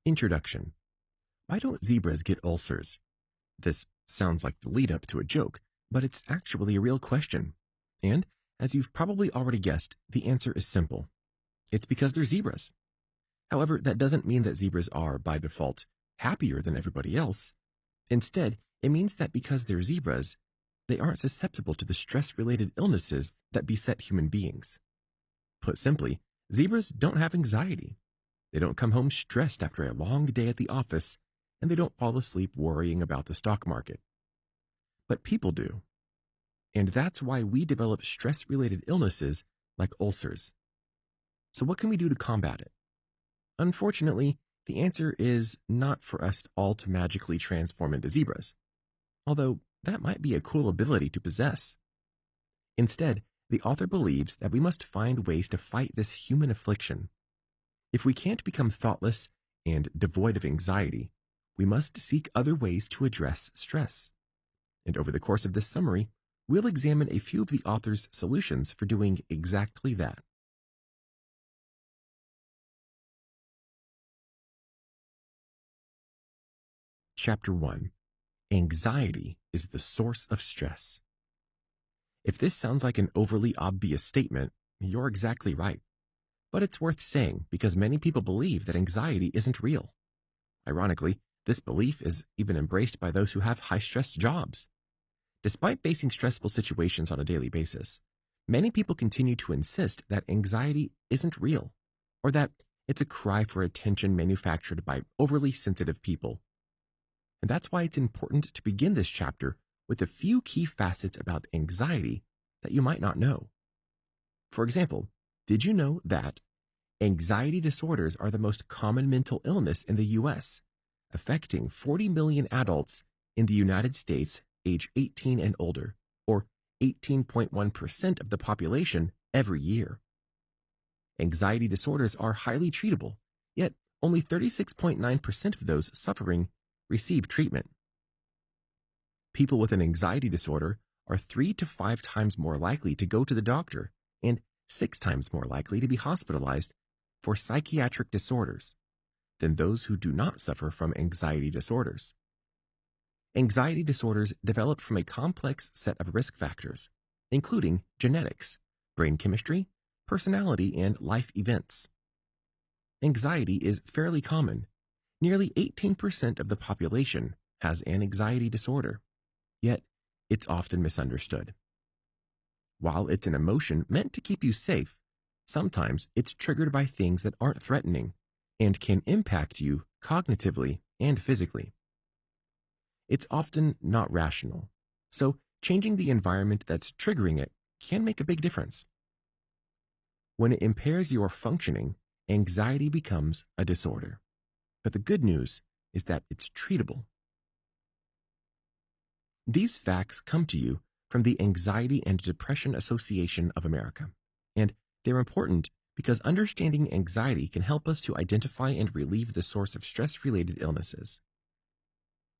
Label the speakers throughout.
Speaker 1: Introduction. Why don't zebras get ulcers? This sounds like the lead-up to a joke, but it's actually a real question. And, as you've probably already guessed, the answer is simple. It's because they're zebras. However, that doesn't mean that zebras are, by default, happier than everybody else. Instead, it means that because they're zebras, they aren't susceptible to the stress-related illnesses that beset human beings. Put simply, zebras don't have anxiety. They don't come home stressed after a long day at the office, and they don't fall asleep worrying about the stock market. But people do. And that's why we develop stress-related illnesses like ulcers. So what can we do to combat it? Unfortunately, the answer is not for us all to magically transform into zebras, although that might be a cool ability to possess. Instead, the author believes that we must find ways to fight this human affliction. If we can't become thoughtless and devoid of anxiety, we must seek other ways to address stress. And over the course of this summary, we'll examine a few of the author's solutions for doing exactly that. Chapter 1. Anxiety is the source of stress. If this sounds like an overly obvious statement, you're exactly right. But it's worth saying because many people believe that anxiety isn't real. Ironically, this belief is even embraced by those who have high-stress jobs. Despite facing stressful situations on a daily basis, many people continue to insist that anxiety isn't real, or that it's a cry for attention manufactured by overly sensitive people. And that's why it's important to begin this chapter with a few key facets about anxiety that you might not know. For example, did you know that anxiety disorders are the most common mental illness in the U.S., affecting 40 million adults in the United States age 18 and older, or 18.1% of the population every year? Anxiety disorders are highly treatable, yet only 36.9% of those suffering receive treatment. People with an anxiety disorder are 3 to 5 times more likely to go to the doctor and 6 times more likely to be hospitalized for psychiatric disorders than those who do not suffer from anxiety disorders. Anxiety disorders develop from a complex set of risk factors, including genetics, brain chemistry, personality, and life events. Anxiety is fairly common. Nearly 18% of the population has an anxiety disorder, yet it's often misunderstood. While it's an emotion meant to keep you safe, sometimes it's triggered by things that aren't threatening and can impact you cognitively and physically. It's often not rational, so changing the environment that's triggering it can make a big difference. When it impairs your functioning, anxiety becomes a disorder. But the good news is that it's treatable. These facts come to you from the Anxiety and Depression Association of America, and they're important because understanding anxiety can help us to identify and relieve the source of stress-related illnesses.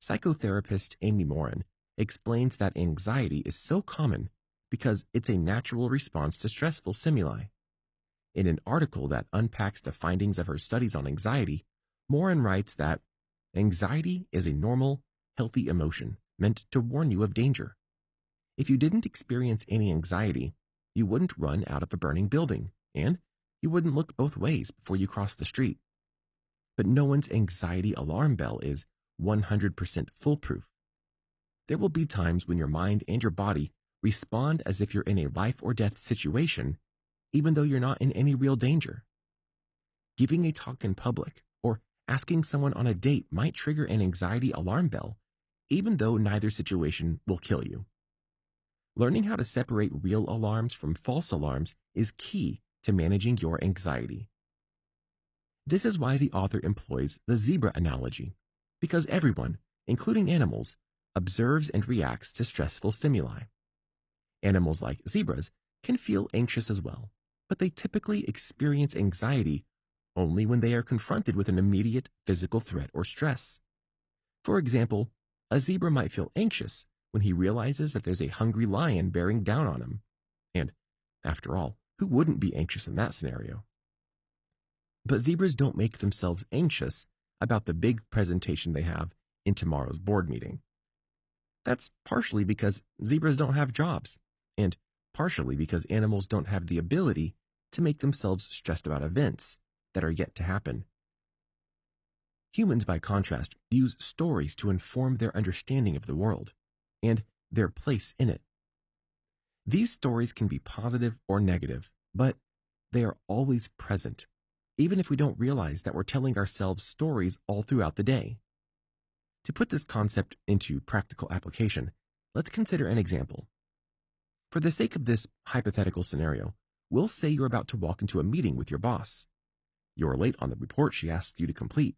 Speaker 1: Psychotherapist Amy Morin explains that anxiety is so common because it's a natural response to stressful stimuli. In an article that unpacks the findings of her studies on anxiety, Morin writes that anxiety is a normal, healthy emotion meant to warn you of danger. If you didn't experience any anxiety, you wouldn't run out of a burning building, and you wouldn't look both ways before you cross the street. But no one's anxiety alarm bell is 100% foolproof. There will be times when your mind and your body respond as if you're in a life or death situation, even though you're not in any real danger. Giving a talk in public or asking someone on a date might trigger an anxiety alarm bell, even though neither situation will kill you. Learning how to separate real alarms from false alarms is key to managing your anxiety. This is why the author employs the zebra analogy, because everyone, including animals, observes and reacts to stressful stimuli. Animals like zebras can feel anxious as well, but they typically experience anxiety only when they are confronted with an immediate physical threat or stress. For example, a zebra might feel anxious when he realizes that there's a hungry lion bearing down on him. And, after all, who wouldn't be anxious in that scenario? But zebras don't make themselves anxious about the big presentation they have in tomorrow's board meeting. That's partially because zebras don't have jobs, and partially because animals don't have the ability to make themselves stressed about events that are yet to happen. Humans, by contrast, use stories to inform their understanding of the world and their place in it. These stories can be positive or negative, but they are always present, even if we don't realize that we're telling ourselves stories all throughout the day. To put this concept into practical application, let's consider an example. For the sake of this hypothetical scenario, we'll say you're about to walk into a meeting with your boss. You're late on the report she asked you to complete.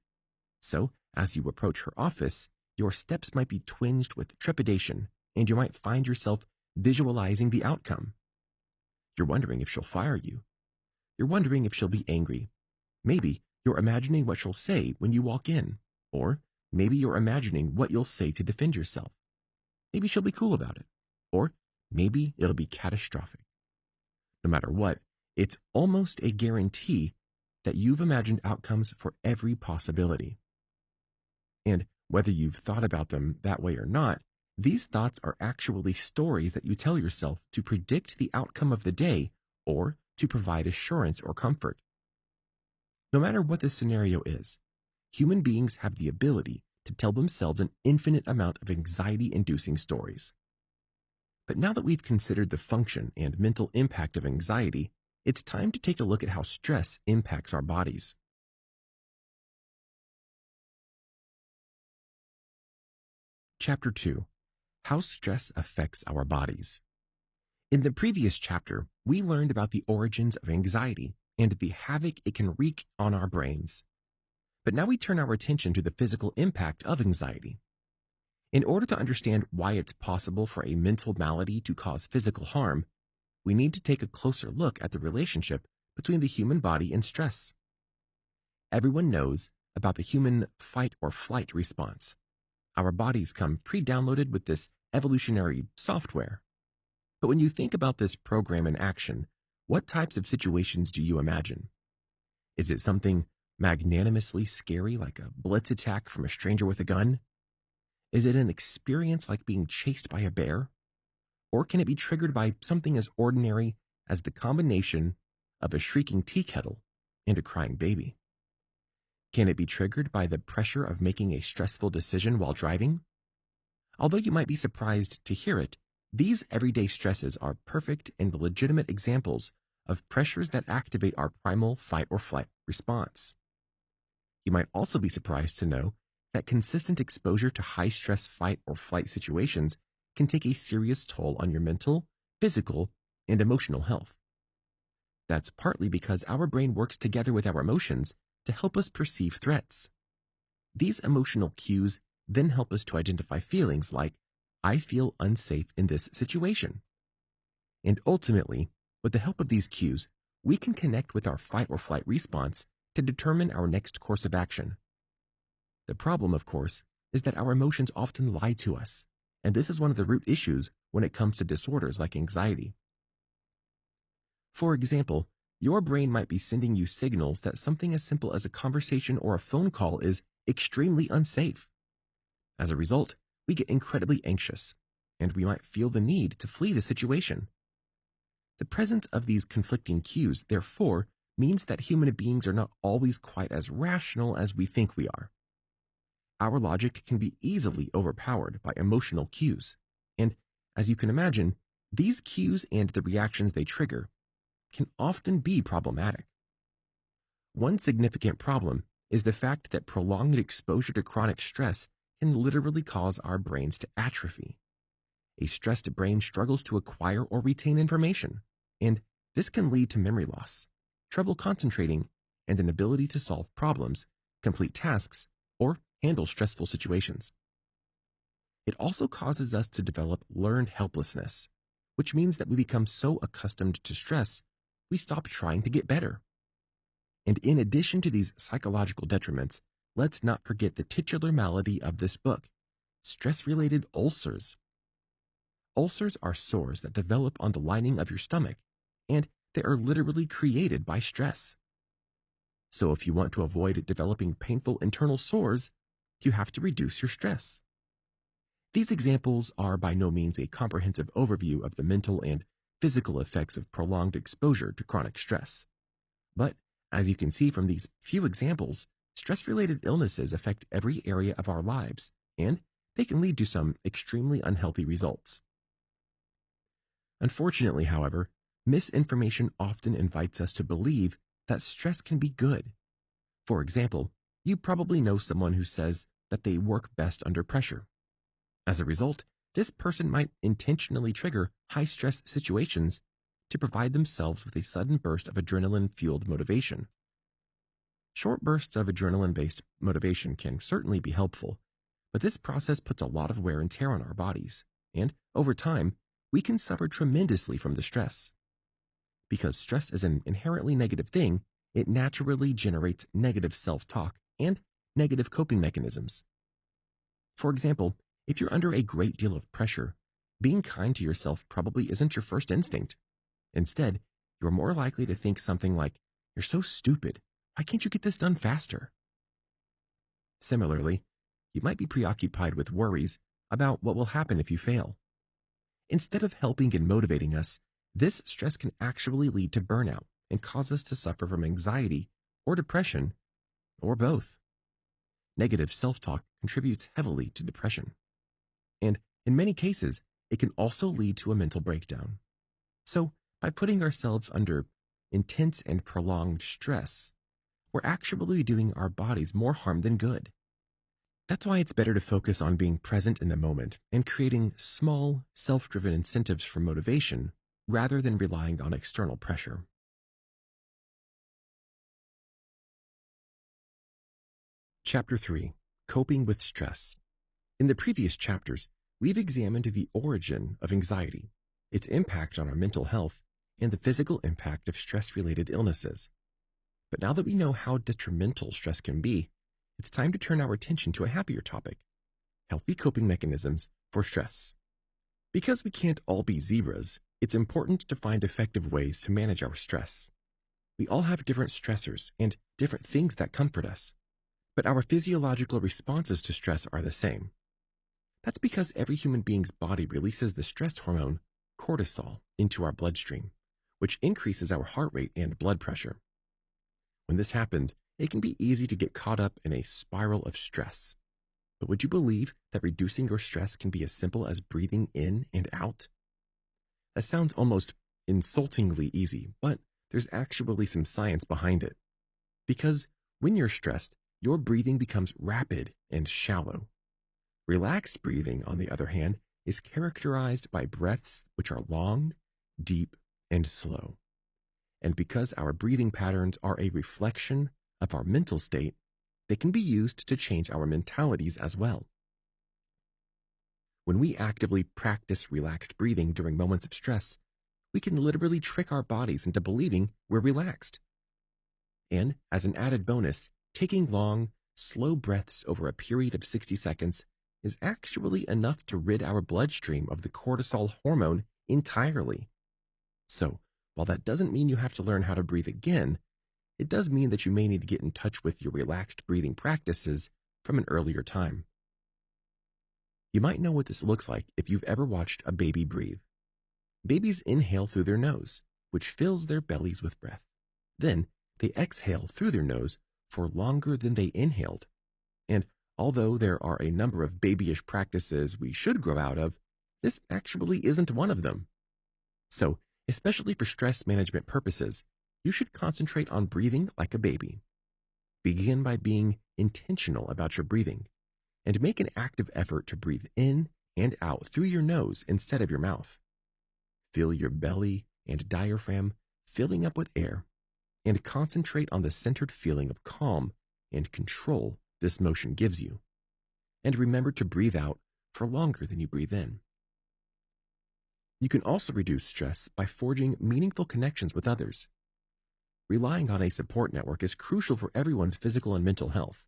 Speaker 1: So, as you approach her office, your steps might be twinged with trepidation, and you might find yourself visualizing the outcome. You're wondering if she'll fire you. You're wondering if she'll be angry. Maybe you're imagining what she'll say when you walk in, or maybe you're imagining what you'll say to defend yourself. Maybe she'll be cool about it, or maybe it'll be catastrophic. No matter what, it's almost a guarantee that you've imagined outcomes for every possibility. And whether you've thought about them that way or not, these thoughts are actually stories that you tell yourself to predict the outcome of the day or to provide assurance or comfort. No matter what the scenario is, human beings have the ability to tell themselves an infinite amount of anxiety-inducing stories. But now that we've considered the function and mental impact of anxiety, it's time to take a look at how stress impacts our bodies. Chapter 2. How Stress Affects Our Bodies. In the previous chapter, we learned about the origins of anxiety and the havoc it can wreak on our brains. But now we turn our attention to the physical impact of anxiety. In order to understand why it's possible for a mental malady to cause physical harm, we need to take a closer look at the relationship between the human body and stress. Everyone knows about the human fight or flight response. Our bodies come pre-downloaded with this evolutionary software. But when you think about this program in action, what types of situations do you imagine? Is it something magnanimously scary like a blitz attack from a stranger with a gun? Is it an experience like being chased by a bear? Or can it be triggered by something as ordinary as the combination of a shrieking tea kettle and a crying baby? Can it be triggered by the pressure of making a stressful decision while driving? Although you might be surprised to hear it, these everyday stresses are perfect and legitimate examples of pressures that activate our primal fight or flight response. You might also be surprised to know that consistent exposure to high-stress fight or flight situations can take a serious toll on your mental, physical, and emotional health. That's partly because our brain works together with our emotions to help us perceive threats. These emotional cues then help us to identify feelings like, I feel unsafe in this situation. And ultimately, with the help of these cues, we can connect with our fight or flight response to determine our next course of action. The problem, of course, is that our emotions often lie to us, and this is one of the root issues when it comes to disorders like anxiety. For example, your brain might be sending you signals that something as simple as a conversation or a phone call is extremely unsafe. As a result, we get incredibly anxious, and we might feel the need to flee the situation. The presence of these conflicting cues, therefore, means that human beings are not always quite as rational as we think we are. Our logic can be easily overpowered by emotional cues, and, as you can imagine, these cues and the reactions they trigger can often be problematic. One significant problem is the fact that prolonged exposure to chronic stress can literally cause our brains to atrophy. A stressed brain struggles to acquire or retain information, and this can lead to memory loss, trouble concentrating, and an ability to solve problems, complete tasks, or handle stressful situations. It also causes us to develop learned helplessness, which means that we become so accustomed to stress, we stop trying to get better. And in addition to these psychological detriments, let's not forget the titular malady of this book, stress-related ulcers. Ulcers are sores that develop on the lining of your stomach, and they are literally created by stress. So if you want to avoid developing painful internal sores, you have to reduce your stress. These examples are by no means a comprehensive overview of the mental and physical effects of prolonged exposure to chronic stress. But as you can see from these few examples, stress-related illnesses affect every area of our lives, and they can lead to some extremely unhealthy results. Unfortunately, however, misinformation often invites us to believe that stress can be good. For example, you probably know someone who says that they work best under pressure. As a result, this person might intentionally trigger high-stress situations to provide themselves with a sudden burst of adrenaline-fueled motivation. Short bursts of adrenaline-based motivation can certainly be helpful, but this process puts a lot of wear and tear on our bodies, and over time, we can suffer tremendously from the stress. Because stress is an inherently negative thing, it naturally generates negative self-talk and negative coping mechanisms. For example, if you're under a great deal of pressure, being kind to yourself probably isn't your first instinct. Instead, you're more likely to think something like, "You're so stupid. Why can't you get this done faster?" Similarly, you might be preoccupied with worries about what will happen if you fail. Instead of helping and motivating us, this stress can actually lead to burnout and cause us to suffer from anxiety or depression, or both. Negative self-talk contributes heavily to depression. And in many cases, it can also lead to a mental breakdown. So, by putting ourselves under intense and prolonged stress, we're actually doing our bodies more harm than good. That's why it's better to focus on being present in the moment and creating small, self-driven incentives for motivation rather than relying on external pressure. Chapter 3. Coping with Stress. In the previous chapters, we've examined the origin of anxiety, its impact on our mental health, and the physical impact of stress-related illnesses. But now that we know how detrimental stress can be, it's time to turn our attention to a happier topic: healthy coping mechanisms for stress. Because we can't all be zebras, it's important to find effective ways to manage our stress. We all have different stressors and different things that comfort us, but our physiological responses to stress are the same. That's because every human being's body releases the stress hormone, cortisol, into our bloodstream, which increases our heart rate and blood pressure. When this happens, it can be easy to get caught up in a spiral of stress. But would you believe that reducing your stress can be as simple as breathing in and out? That sounds almost insultingly easy, but there's actually some science behind it. Because when you're stressed, your breathing becomes rapid and shallow. Relaxed breathing, on the other hand, is characterized by breaths which are long, deep, and slow. And because our breathing patterns are a reflection of our mental state, they can be used to change our mentalities as well. When we actively practice relaxed breathing during moments of stress, we can literally trick our bodies into believing we're relaxed. And as an added bonus, taking long, slow breaths over a period of 60 seconds is actually enough to rid our bloodstream of the cortisol hormone entirely. So, while that doesn't mean you have to learn how to breathe again, it does mean that you may need to get in touch with your relaxed breathing practices from an earlier time. You might know what this looks like if you've ever watched a baby breathe. Babies inhale through their nose, which fills their bellies with breath. Then, they exhale through their nose for longer than they inhaled. And although there are a number of babyish practices we should grow out of, this actually isn't one of them. So, especially for stress management purposes, you should concentrate on breathing like a baby. Begin by being intentional about your breathing, and make an active effort to breathe in and out through your nose instead of your mouth. Feel your belly and diaphragm filling up with air, and concentrate on the centered feeling of calm and control this motion gives you. And remember to breathe out for longer than you breathe in. You can also reduce stress by forging meaningful connections with others. Relying on a support network is crucial for everyone's physical and mental health.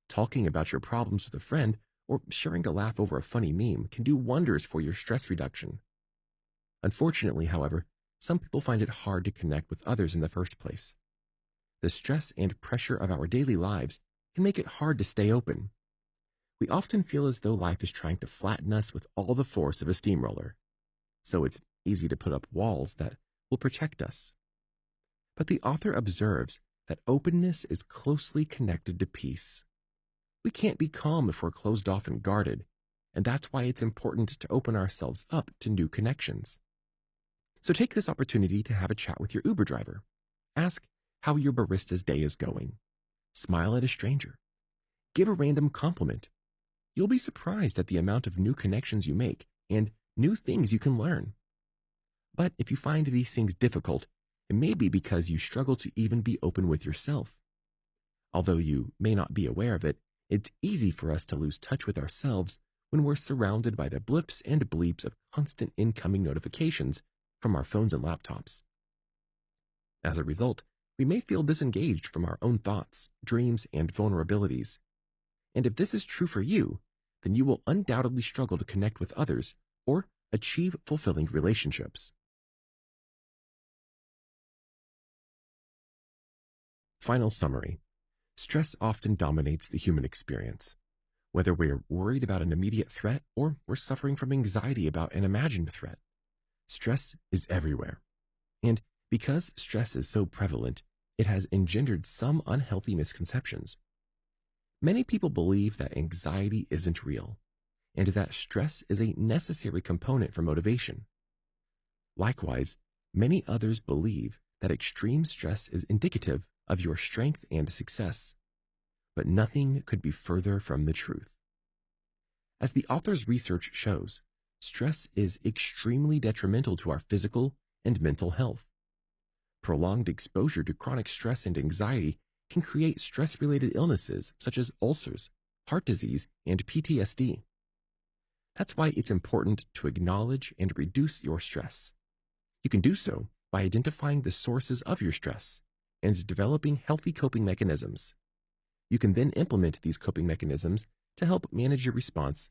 Speaker 1: Talking about your problems with a friend or sharing a laugh over a funny meme can do wonders for your stress reduction. Unfortunately, however, some people find it hard to connect with others in the first place. the stress and pressure of our daily lives can make it hard to stay open. We often feel as though life is trying to flatten us with all the force of a steamroller, so it's easy to put up walls that will protect us. But the author observes that openness is closely connected to peace. We can't be calm if we're closed off and guarded, and that's why it's important to open ourselves up to new connections. So take this opportunity to have a chat with your Uber driver. Ask how your barista's day is going. Smile at a stranger. Give a random compliment. You'll be surprised at the amount of new connections you make and new things you can learn. But if you find these things difficult, it may be because you struggle to even be open with yourself. Although you may not be aware of it, it's easy for us to lose touch with ourselves when we're surrounded by the blips and bleeps of constant incoming notifications from our phones and laptops. As a result, we may feel disengaged from our own thoughts, dreams, and vulnerabilities. And if this is true for you, then you will undoubtedly struggle to connect with others or achieve fulfilling relationships. Final summary. Stress often dominates the human experience. Whether we're worried about an immediate threat or we're suffering from anxiety about an imagined threat, stress is everywhere. And because stress is so prevalent, it has engendered some unhealthy misconceptions. Many people believe that anxiety isn't real, and that stress is a necessary component for motivation. Likewise, many others believe that extreme stress is indicative of your strength and success. But nothing could be further from the truth. As the author's research shows, stress is extremely detrimental to our physical and mental health. Prolonged exposure to chronic stress and anxiety can create stress-related illnesses such as ulcers, heart disease, and PTSD. That's why it's important to acknowledge and reduce your stress. You can do so by identifying the sources of your stress and developing healthy coping mechanisms. You can then implement these coping mechanisms to help manage your response